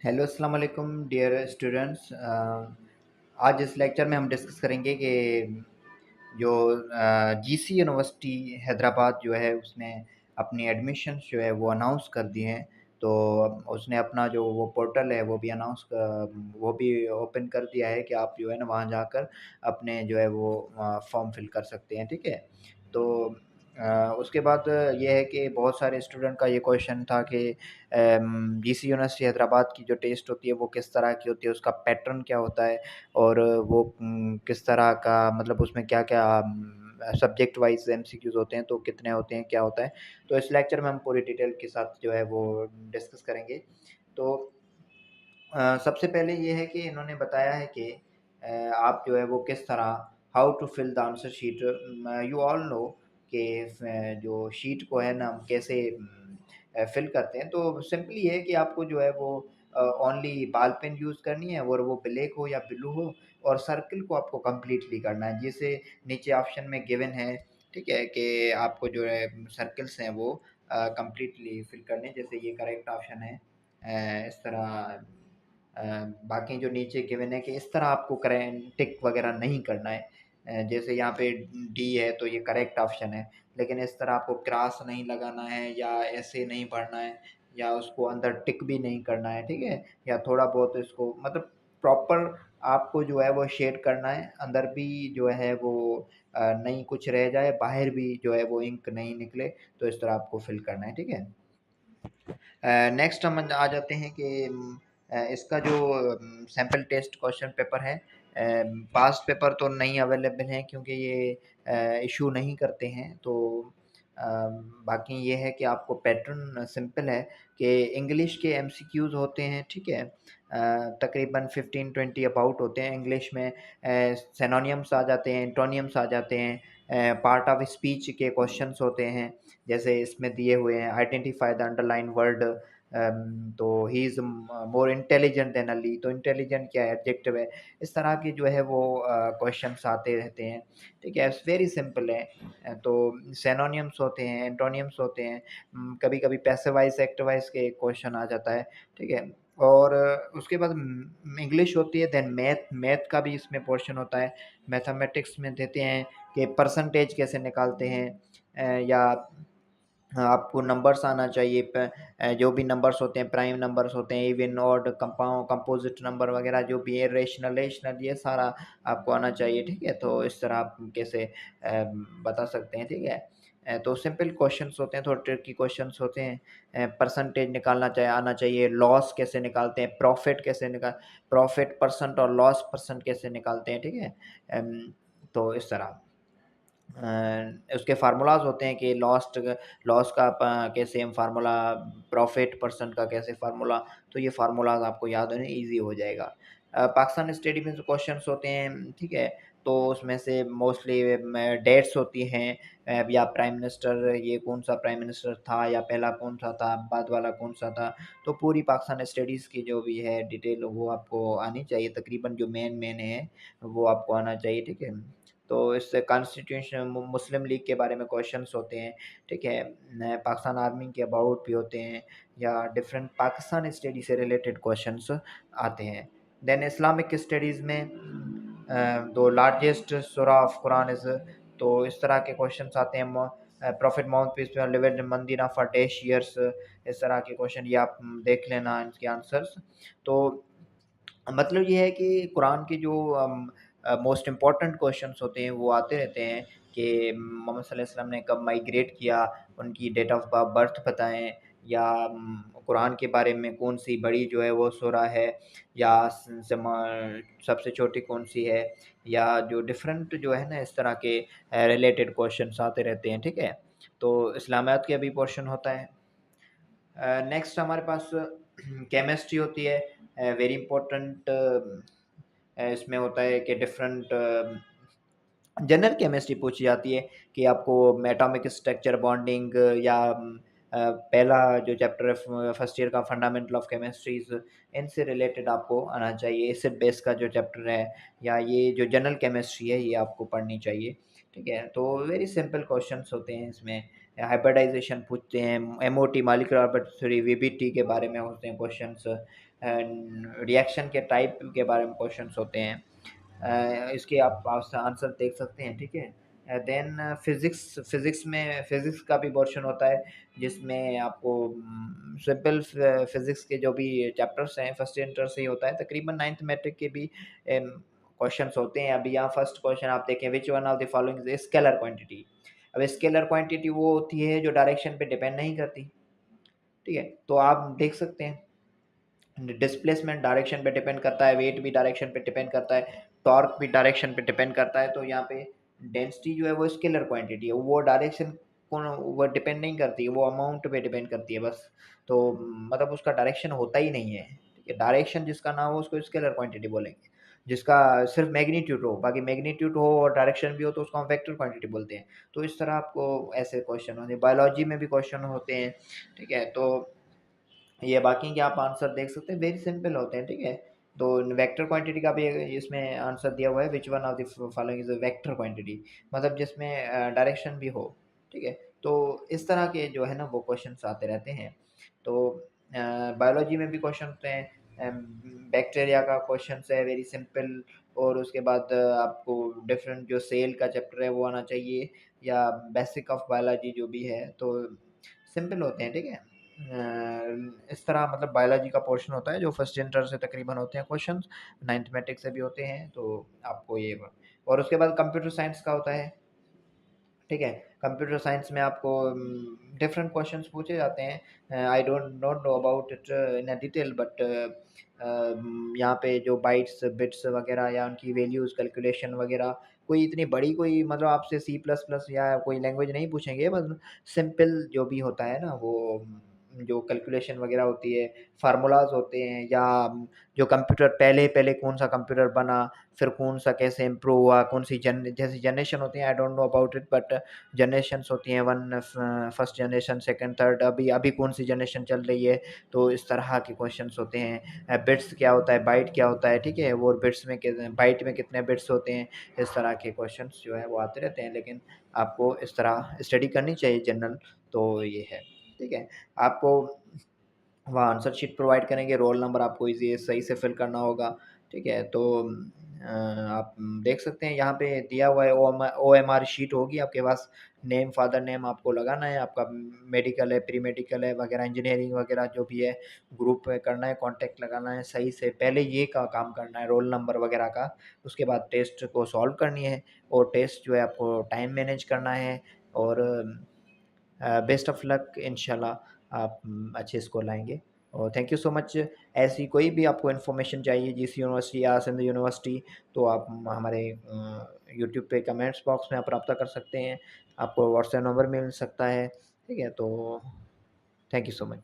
Hello अस्सलाम वालेकुम dear students. आज इस लेक्चर में हम डिस्कस करेंगे कि जो जीसी यूनिवर्सिटी हैदराबाद जो है उसने अपनी एडमिशन्स जो है वो अनाउंस कर दिए हैं। तो उसने अपना जो वो पोर्टल है वो भी ओपन कर दिया है कि आप जो है ना वहाँ जाकर अपने जो है वो फॉर्म फिल कर सकते हैं, ठीक है। तो उसके बाद ये है कि बहुत सारे स्टूडेंट का ये क्वेश्चन था कि जीसी यूनिवर्सिटी हैदराबाद की जो टेस्ट होती है वो किस तरह की होती है, उसका पैटर्न क्या होता है और वो किस तरह का मतलब उसमें क्या-क्या सब्जेक्ट वाइज़ एमसीक्यूज़ होते हैं, तो कितने होते हैं, क्या होता है। तो इस लेक्चर में हम पूरी डिटेल के साथ जो है वो डिस्कस करेंगे। तो सबसे पहले ये है कि इन्होंने बताया है कि आप जो है वो किस तरह how to fill the answer sheet. You all know कि जो शीट को है ना हम कैसे फिल करते हैं। तो सिंपली ये है कि आपको जो है वो ओनली बॉल पेन यूज़ करनी है और वो ब्लैक हो या ब्लू हो और सर्किल को आपको कंप्लीटली करना है। जैसे नीचे ऑप्शन में गिवन है, ठीक है, कि आपको जो है सर्कल्स हैं वो कंप्लीटली फिल करने हैं। जैसे ये करेक्ट ऑप्शन है। इस तरह अ, बाकी जो नीचे गिवन है कि इस तरह आपको करें टिक वगैरह नहीं करना है। जैसे यहाँ पे डी है तो ये करेक्ट ऑप्शन है, लेकिन इस तरह आपको क्रॉस नहीं लगाना है या ऐसे नहीं पढ़ना है या उसको अंदर टिक भी नहीं करना है, ठीक है? या थोड़ा बहुत इसको मतलब प्रॉपर आपको जो है वो शेड करना है, अंदर भी जो है वो नहीं कुछ रह जाए, बाहर भी जो है वो इंक नहीं निकले, तो इस तरह आपको फिल करना है, ठीक है? नेक्स्ट हम आ जाते हैं कि इसका जो सैंपल टेस्ट क्वेश्चन पेपर है, पास्ट पेपर तो नहीं अवेलेबल है क्योंकि ये इशू नहीं करते हैं। तो बाकी ये है कि आपको पैटर्न सिंपल है कि इंग्लिश के एमसीक्यूज़ होते हैं, ठीक है। तकरीबन 15-20 अबाउट होते हैं इंग्लिश में। सिनोनिम्स आ जाते हैं, एंटोनिम्स आ जाते हैं, पार्ट ऑफ स्पीच के क्वेश्चंस होते हैं। जैसे इसमें दिए हुए हैं आइडेंटिफाई द अंडरलाइन वर्ड। तो he is more intelligent than Ali, तो इंटेलिजेंट क्या है, एडजेक्टिव है। इस तरह की जो है वो क्वेश्चंस आते रहते हैं, ठीक है। वेरी सिंपल है। तो सिनोनिम्स होते हैं, एंटोनिम्स होते हैं, कभी-कभी पैसिव वॉइस एक्टिव वॉइस के क्वेश्चन आ जाता है, ठीक है। और उसके बाद इंग्लिश होती है, देन मैथ का भी इसमें पोर्शन होता है। मैथमेटिक्स में देते हैं कि परसेंटेज कैसे निकालते हैं, या हाँ, आपको नंबर्स आना चाहिए। जो भी नंबर्स होते हैं, प्राइम नंबर्स होते हैं, इवन, ऑड, कंपोजिट नंबर वगैरह जो भी है, रेशनल ये सारा आपको आना चाहिए, ठीक है। तो इस तरह आप कैसे बता सकते हैं, ठीक है। तो सिंपल क्वेश्चंस होते हैं, थोड़े ट्रिकी क्वेश्चंस होते हैं। परसेंटेज निकालना चाहिए आना चाहिए, लॉस कैसे निकालते हैं, प्रॉफिट परसेंट और लॉस परसेंट कैसे निकालते हैं, ठीक है। तो इस तरह उसके फार्मूलाज़ होते हैं कि लॉस का कैसे हम फार्मूला, प्रॉफिट परसेंट का कैसे फार्मूला, तो ये फार्मूलाज़ आपको याद होने ईज़ी हो जाएगा। पाकिस्तान स्टडी में जो क्वेश्चंस होते हैं, ठीक है, तो उसमें से मोस्टली डेट्स होती हैं, या प्राइम मिनिस्टर, ये कौन-सा प्राइम मिनिस्टर था या पहला कौन-सा था, बाद वाला कौन-सा था। तो पूरी पाकिस्तान स्टडीज़ की जो भी है डिटेल वो आपको आनी चाहिए, तकरीबन जो मेन है, वो आपको आना चाहिए, ठीक है। तो इससे कॉन्स्टिट्यूशन मुस्लिम लीग के बारे में क्वेश्चंस होते हैं, ठीक है। पाकिस्तान आर्मी के अबाउट भी होते हैं या डिफरेंट पाकिस्तान स्टडी से रिलेटेड क्वेश्चंस आते हैं। देन इस्लामिक स्टडीज़ में the largest surah of Quran is, तो इस तरह के क्वेश्चंस आते हैं। Prophet Muhammad peace be upon lived in Medina for dash years, इस तरह के क्वेश्चन ये आप देख लेना इनके आंसर्स। तो मतलब ये है कि कुरान के जो मोस्ट इम्पोर्टेंट क्वेश्चंस होते हैं वो आते रहते हैं कि मोहम्मद सल्लल्लाहु अलैहि वसल्लम ने कब माइग्रेट किया, उनकी डेट ऑफ बर्थ बताएँ, या कुरान के बारे में कौन-सी बड़ी जो है वो सूरा है, या स समा सबसे छोटी कौन-सी है, या जो डिफरेंट जो है ना इस तरह के रिलेटेड क्वेश्चंस आते रहते हैं, ठीक है। तो इस्लामियात के भी पोर्शन होता है। नेक्स्ट हमारे पास केमिस्ट्री होती है, वेरी इंपॉर्टेंट। इसमें होता है कि डिफरेंट जनरल केमिस्ट्री पूछी जाती है कि आपको एटॉमिक स्ट्रक्चर, बॉन्डिंग, या पहला जो चैप्टर है फर्स्ट ईयर का फंडामेंटल ऑफ केमिस्ट्रीज़, इनसे रिलेटेड आपको आना चाहिए। एसिड बेस का जो चैप्टर है या ये जो जनरल केमिस्ट्री है ये आपको पढ़नी चाहिए, ठीक है। तो वेरी सिंपल क्वेश्चंस होते हैं इसमें। हाइब्रिडाइजेशन पूछते हैं, MOT molecular orbit theory, VBT के बारे में होते हैं क्वेश्चंस, एंड रिएक्शन के टाइप के बारे में क्वेश्चंस होते हैं। इसके आप आंसर देख सकते हैं, ठीक है। देन फिज़िक्स का भी पोर्शन होता है, जिसमें आपको सिंपल फिज़िक्स के जो भी चैप्टर्स हैं फर्स्ट इंटर से ही होता है, तकरीबन 9th मैट्रिक के भी क्वेश्चंस होते हैं। अभी यहाँ फर्स्ट क्वेश्चन आप देखें, which one of the following is scalar quantity. अब स्केलर क्वांटिटी वो होती है जो डायरेक्शन पे डिपेंड नहीं करती, ठीक है। तो आप देख सकते हैं डिस्प्लेसमेंट डायरेक्शन पे डिपेंड करता है, वेट भी डायरेक्शन पे डिपेंड करता है, टॉर्क भी डायरेक्शन पे डिपेंड करता है। तो यहाँ पे डेंसिटी जो है वो स्केलर क्वांटिटी है, वो डायरेक्शन को वो डिपेंड नहीं करती है, वो अमाउंट पे डिपेंड करती है बस। तो मतलब उसका डायरेक्शन होता ही नहीं है, ठीक है। डायरेक्शन जिसका ना हो उसको स्केलर क्वांटिटी बोलेंगे, जिसका सिर्फ मैग्नीट्यूड हो, बाकी मैग्नीट्यूड हो और डायरेक्शन भी हो तो उसको हम वेक्टर क्वांटिटी बोलते हैं। तो इस तरह आपको ऐसे क्वेश्चन होते हैं, बायोलॉजी में भी क्वेश्चन होते हैं, ठीक है। तो ये बाकी के आप आंसर देख सकते हैं, वेरी सिंपल होते हैं, ठीक है। तो वेक्टर क्वांटिटी का भी इसमें आंसर दिया हुआ है, which one of the following is a vector quantity, मतलब जिसमें डायरेक्शन भी हो, ठीक है। तो इस तरह के जो है ना वो क्वेश्चंस आते रहते हैं। तो बायोलॉजी में भी क्वेश्चन होते हैं, बैक्टीरिया का क्वेश्चन है वेरी सिंपल, और उसके बाद आपको डिफरेंट जो सेल का चैप्टर है वो आना चाहिए, या बेसिक ऑफ बायोलॉजी जो भी है, तो सिंपल होते हैं, ठीक है। इस तरह मतलब बायोलॉजी का पोर्शन होता है जो फर्स्ट इंटर से तकरीबन होते हैं क्वेश्चंस, 9th मैट्रिक से भी होते हैं, तो आपको ये और उसके बाद कंप्यूटर साइंस का होता है, ठीक है। कंप्यूटर साइंस में आपको डिफरेंट क्वेश्चंस पूछे जाते हैं, I don't not know about it in a detail, but यहाँ पे जो बाइट्स बिट्स वगैरह या उनकी वैल्यूज़ कैलकुलेशन वगैरह, कोई इतनी बड़ी कोई मतलब आपसे सी प्लस प्लस या कोई लैंग्वेज नहीं पूछेंगे, बस सिंपल जो भी होता है ना वो जो कैलकुलेशन वगैरह होती है, फार्मूलाज होते हैं, या जो कंप्यूटर पहले पहले कौन सा कंप्यूटर बना, फिर कौन सा कैसे इम्प्रूव हुआ, कौन सी जैसी जनरेशन होती है, I don't know about it, but generations होती हैं, one first generation, second, third, अभी अभी कौन सी जनरेशन चल रही है। तो इस तरह के क्वेश्चंस होते हैं। बिट्स क्या होता है, बाइट क्या होता है, ठीक है, वो बिट्स में बाइट में कितने बिट्स होते हैं, इस तरह के क्वेश्चंस जो है वो आते रहते हैं। लेकिन आपको इस तरह स्टडी करनी चाहिए जनरल, तो ये है, ठीक है। आपको वहाँ आंसर शीट प्रोवाइड करेंगे, रोल नंबर आपको इज़ी सही से फिल करना होगा, ठीक है। तो आप देख सकते हैं यहाँ पे दिया हुआ है, OMR शीट होगी आपके पास, नेम फादर नेम आपको लगाना है, आपका मेडिकल है, प्री मेडिकल है वगैरह, इंजीनियरिंग वगैरह जो भी है, ग्रुप में करना है, कॉन्टैक्ट लगाना है सही से, पहले ये का काम करना है रोल नंबर वगैरह का, उसके बाद टेस्ट को सॉल्व करनी है, और टेस्ट जो है आपको टाइम मैनेज करना है, और बेस्ट ऑफ लक, इंशाल्लाह आप अच्छे स्कोर लाएंगे। और थैंक यू सो मच। ऐसी कोई भी आपको इन्फॉर्मेशन चाहिए जीसी यूनिवर्सिटी या सिंध यूनिवर्सिटी, तो आप हमारे यूट्यूब पे कमेंट्स बॉक्स में आप रब्ता कर सकते हैं, आपको व्हाट्सएप नंबर मिल सकता है, ठीक है। तो थैंक यू सो मच।